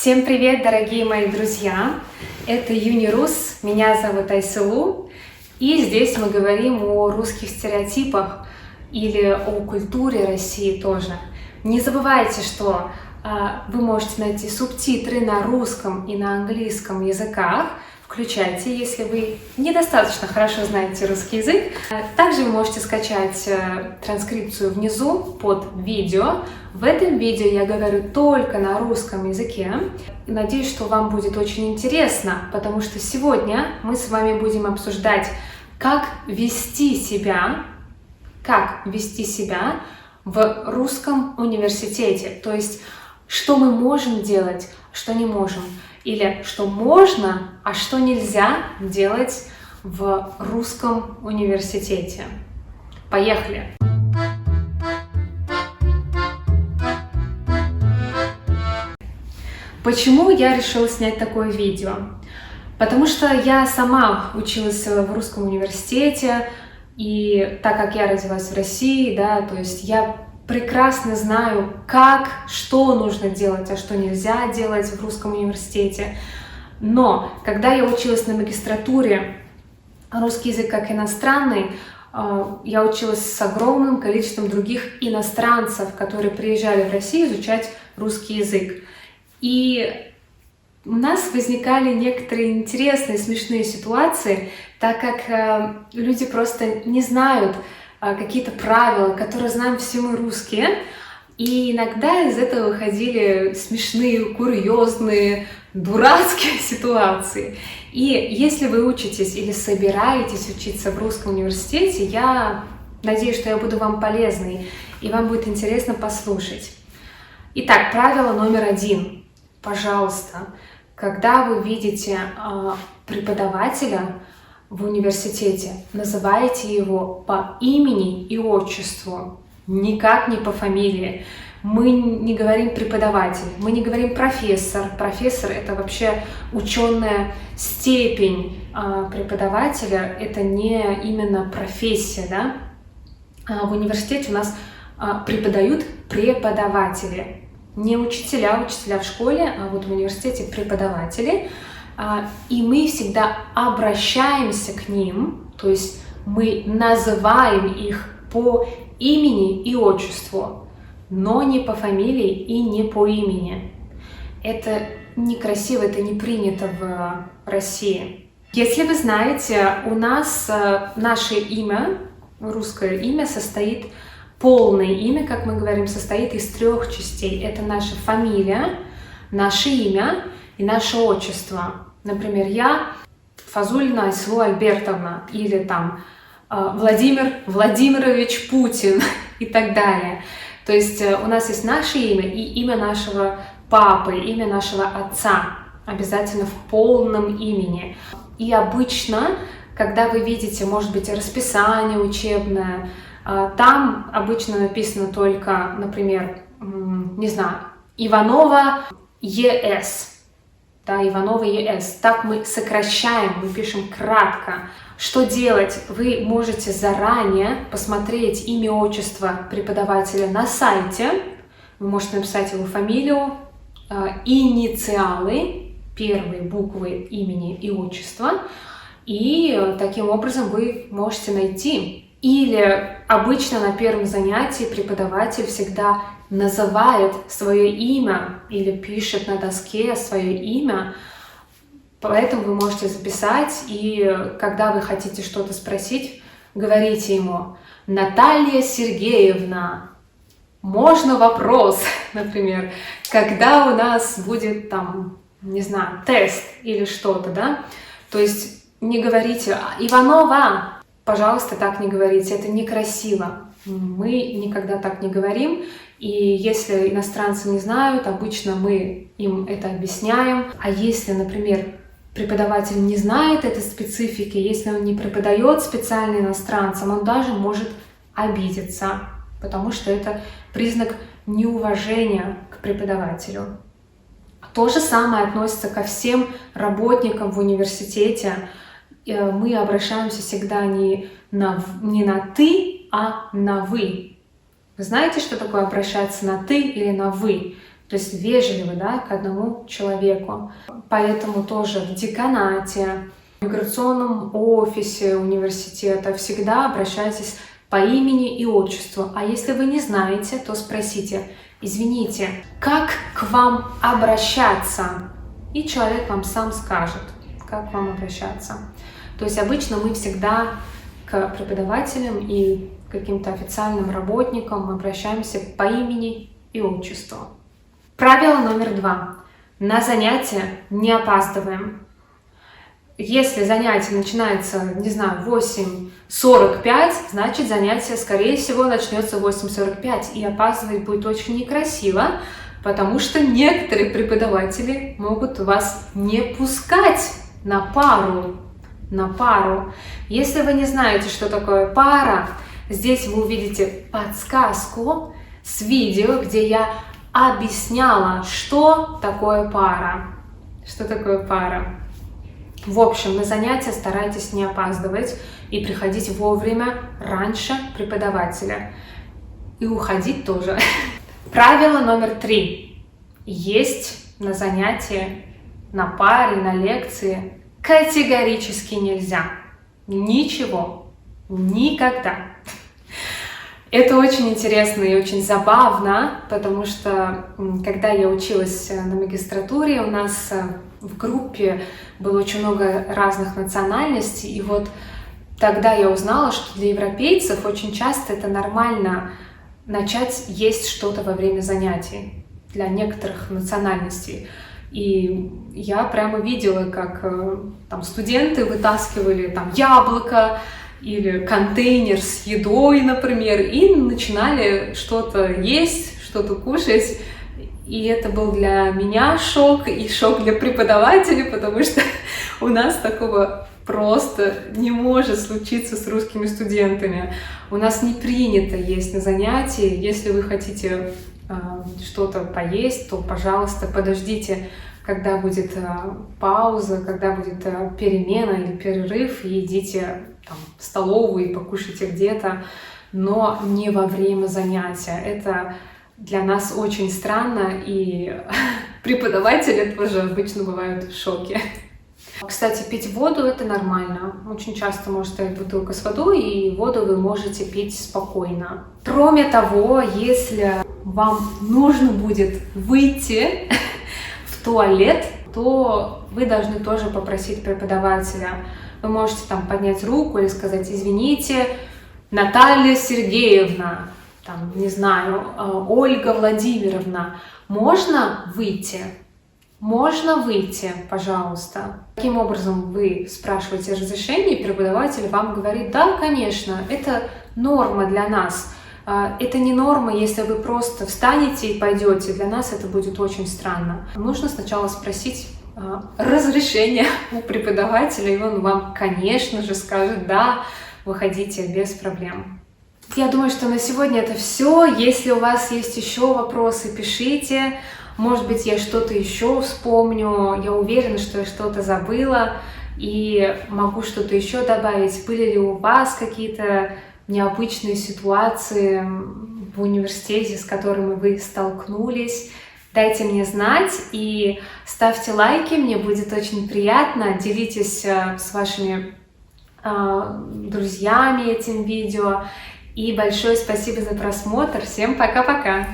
Всем привет, дорогие мои друзья! Это Юнирус, меня зовут Айсылу, и здесь мы говорим о русских стереотипах или о культуре России тоже. Не забывайте, что вы можете найти субтитры на русском и на английском языках. Включайте, если вы недостаточно хорошо знаете русский язык. Также вы можете скачать транскрипцию внизу под видео. В этом видео я говорю только на русском языке. Надеюсь, что вам будет очень интересно, потому что сегодня мы с вами будем обсуждать, как вести себя в русском университете. То есть, что мы можем делать, что не можем. Или что можно, а что нельзя делать в русском университете. Поехали! Почему я решила снять такое видео? Потому что я сама училась в русском университете, и так как я родилась в России, то есть я прекрасно знаю, что нужно делать, а что нельзя делать в русском университете. Но когда я училась на магистратуре русский язык как иностранный, я училась с огромным количеством других иностранцев, которые приезжали в Россию изучать русский язык. И у нас возникали некоторые интересные, смешные ситуации, так как люди просто не знают какие-то правила, которые знаем все мы русские, и иногда из этого выходили смешные, курьезные, дурацкие ситуации. И если вы учитесь или собираетесь учиться в русском университете, я надеюсь, что я буду вам полезной, и вам будет интересно послушать. Итак, правило номер 1. Пожалуйста, когда вы видите преподавателя в университете, называйте его по имени и отчеству, никак не по фамилии. Мы не говорим преподаватель, мы не говорим профессор. Профессор — это вообще ученая степень преподавателя, это не именно профессия, да? В университете у нас преподают преподаватели, не учителя в школе, а вот в университете преподаватели. И мы всегда обращаемся к ним, то есть мы называем их по имени и отчеству, но не по фамилии и не по имени. Это некрасиво, это не принято в России. Если вы знаете, у нас наше имя, русское имя, полное имя, как мы говорим, состоит из 3 частей. Это наша фамилия, наше имя и наше отчество. Например, я Фазулина Айсылу Альбертовна, или там Владимир Владимирович Путин и так далее. То есть у нас есть наше имя и имя нашего папы, имя нашего отца, обязательно в полном имени. И обычно, когда вы видите, может быть, расписание учебное, там обычно написано только, например, не знаю, Иванова ЕС. Да, Иванова ЕС. Так мы сокращаем, мы пишем кратко. Что делать? Вы можете заранее посмотреть имя, отчество преподавателя на сайте. Вы можете написать его фамилию, инициалы, первые буквы имени и отчества. И таким образом вы можете найти. Или обычно на первом занятии преподаватель всегда называет свое имя или пишет на доске свое имя, поэтому вы можете записать, и когда вы хотите что-то спросить, говорите ему: Наталья Сергеевна, можно вопрос, например, когда у нас будет там, не знаю, тест или что-то, да? То есть не говорите Иванова, пожалуйста, так не говорите, это некрасиво. Мы никогда так не говорим, и если иностранцы не знают, обычно мы им это объясняем. А если, например, преподаватель не знает этой специфики, если он не преподает специально иностранцам, он даже может обидеться, потому что это признак неуважения к преподавателю. То же самое относится ко всем работникам в университете. Мы обращаемся всегда не на «ты», а на «вы». Вы знаете, что такое обращаться на «ты» или на «вы»? то есть вежливы, да, к одному человеку. Поэтому тоже в деканате, в миграционном офисе университета всегда обращайтесь по имени и отчеству. А если вы не знаете, то спросите: извините, как к вам обращаться? И человек вам сам скажет, как к вам обращаться. То есть обычно мы всегда к преподавателям и каким-то официальным работникам обращаемся по имени и отчеству. Правило номер 2. На занятия не опаздываем. Если занятие начинается, не знаю, в 8:45, значит занятие, скорее всего, начнется в 8:45. И опаздывать будет очень некрасиво, потому что некоторые преподаватели могут вас не пускать на пару. Если вы не знаете, что такое пара, здесь вы увидите подсказку с видео, где я объясняла, что такое пара. Что такое пара? В общем, на занятия старайтесь не опаздывать и приходить вовремя, раньше преподавателя. И уходить тоже. Правило номер 3. Есть на занятии, на паре, на лекции категорически нельзя. Ничего. Никогда. Это очень интересно и очень забавно, потому что, когда я училась на магистратуре, у нас в группе было очень много разных национальностей, и вот тогда я узнала, что для европейцев очень часто это нормально начать есть что-то во время занятий для некоторых национальностей. И я прямо видела, как там студенты вытаскивали там яблоко или контейнер с едой, например, и начинали что-то есть, что-то кушать. И это был для меня шок и шок для преподавателей, потому что у нас такого просто не может случиться с русскими студентами. У нас не принято есть на занятии. Если вы хотите что-то поесть, то, пожалуйста, подождите, когда будет пауза, когда будет перемена или перерыв, и идите там, в столовую и покушайте где-то, но не во время занятия. Это для нас очень странно, и преподаватели тоже обычно бывают в шоке. Кстати, пить воду — это нормально. Очень часто может стоять бутылка с водой, и воду вы можете пить спокойно. Кроме того, если вам нужно будет выйти в туалет, то вы должны тоже попросить преподавателя. Вы можете там поднять руку или сказать: извините, Наталья Сергеевна, там, не знаю, Ольга Владимировна, можно выйти? Можно выйти, пожалуйста. Таким образом вы спрашиваете разрешение, и преподаватель вам говорит: да, конечно, это норма для нас. Это не норма, если вы просто встанете и пойдете. Для нас это будет очень странно. Нужно сначала спросить разрешение у преподавателя, и он вам, конечно же, скажет: да, выходите без проблем. Я думаю, что на сегодня это все. Если у вас есть еще вопросы, пишите. Может быть, я что-то еще вспомню. Я уверена, что я что-то забыла и могу что-то еще добавить. Были ли у вас какие-то необычные ситуации в университете, с которыми вы столкнулись? Дайте мне знать и ставьте лайки, мне будет очень приятно. Делитесь с вашими друзьями этим видео. И большое спасибо за просмотр. Всем пока-пока!